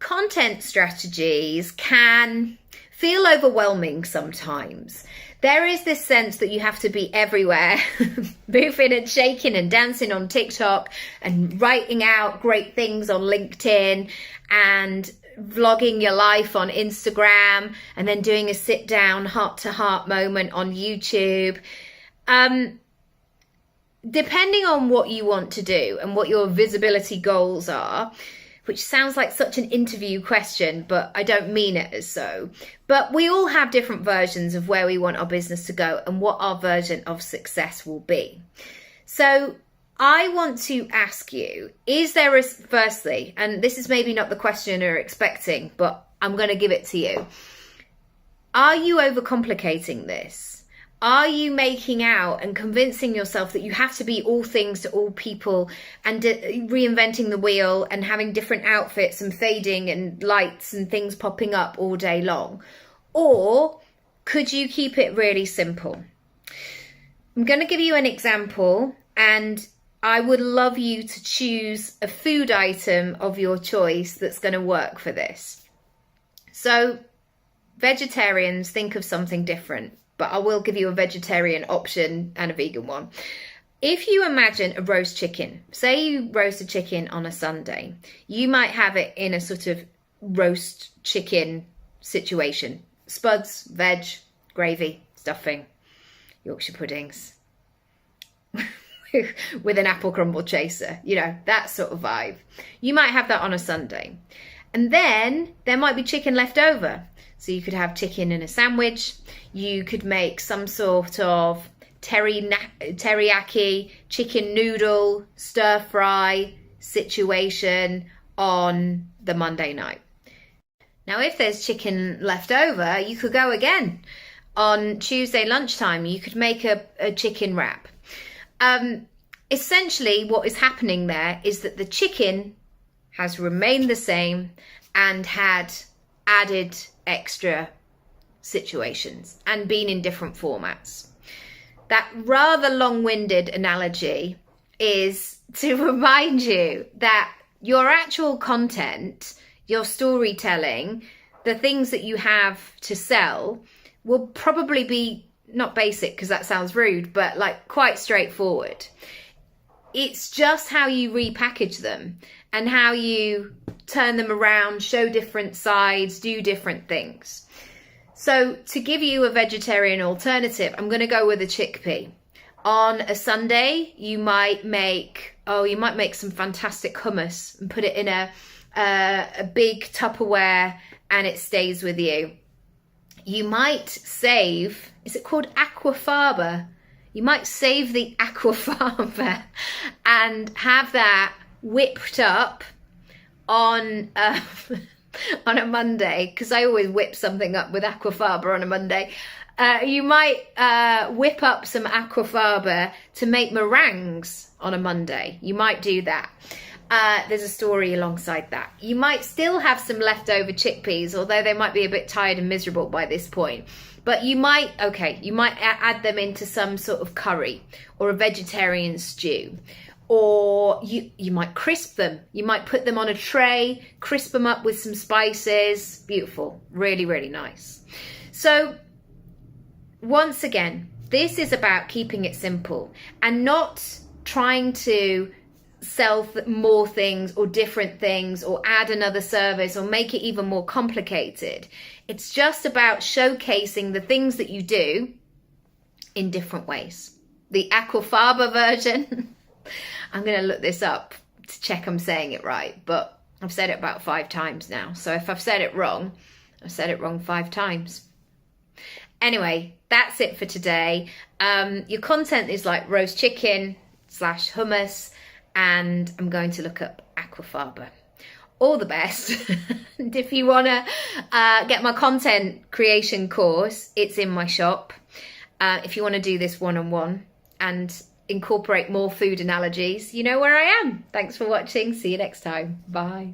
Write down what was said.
content strategies can feel overwhelming sometimes. There is this sense that you have to be everywhere, moving and shaking and dancing on TikTok and writing out great things on LinkedIn and vlogging your life on Instagram and then doing a sit down heart to heart moment on YouTube. Depending on what you want to do and what your visibility goals are, which sounds like such an interview question, but I don't mean it as so. But we all have different versions of where we want our business to go and what our version of success will be. So I want to ask you, is there firstly, and this is maybe not the question you're expecting, but I'm going to give it to you. Are you overcomplicating this? Are you making out and convincing yourself that you have to be all things to all people and reinventing the wheel and having different outfits and fading and lights and things popping up all day long? Or could you keep it really simple? I'm going to give you an example, and I would love you to choose a food item of your choice that's going to work for this. So vegetarians, think of something different. But I will give you a vegetarian option and a vegan one. If you imagine a roast chicken, say you roast a chicken on a Sunday, you might have it in a sort of roast chicken situation. Spuds, veg, gravy, stuffing, Yorkshire puddings, with an apple crumble chaser, you know, that sort of vibe. You might have that on a Sunday. And then there might be chicken left over. So you could have chicken in a sandwich. You could make some sort of teriyaki chicken noodle stir fry situation on the Monday night. Now, if there's chicken left over, you could go again. On Tuesday lunchtime, you could make a chicken wrap. Essentially, what is happening there is that the chicken has remained the same and had added extra situations and been in different formats. That rather long-winded analogy is to remind you that your actual content, your storytelling, the things that you have to sell will probably be not basic, because that sounds rude, but like quite straightforward. It's just how you repackage them and how you turn them around, show different sides, do different things. So to give you a vegetarian alternative, I'm going to go with a chickpea. On a Sunday, you might make some fantastic hummus and put it in a big Tupperware and it stays with you. You might save, is it called aquafaba? You might save the aquafaba and have that whipped up on on a Monday, because I always whip something up with aquafaba on a Monday. You might whip up some aquafaba to make meringues on a Monday. You might do that. There's a story alongside that. You might still have some leftover chickpeas, although they might be a bit tired and miserable by this point. But you might add them into some sort of curry or a vegetarian stew. Or you might crisp them. You might put them on a tray, crisp them up with some spices. Beautiful. Really, really nice. So once again, this is about keeping it simple and not trying to sell more things or different things or add another service or make it even more complicated. It's just about showcasing the things that you do in different ways. The aquafaba version, I'm going to look this up to check I'm saying it right, but I've said it about 5 times now. So if I've said it wrong, I've said it wrong 5 times. Anyway, that's it for today. Your content is like roast chicken / hummus, and I'm going to look up aquafaba. All the best. And if you want to get my content creation course, it's in my shop. If you want to do this one-on-one and incorporate more food analogies, you know where I am. Thanks for watching. See you next time. Bye.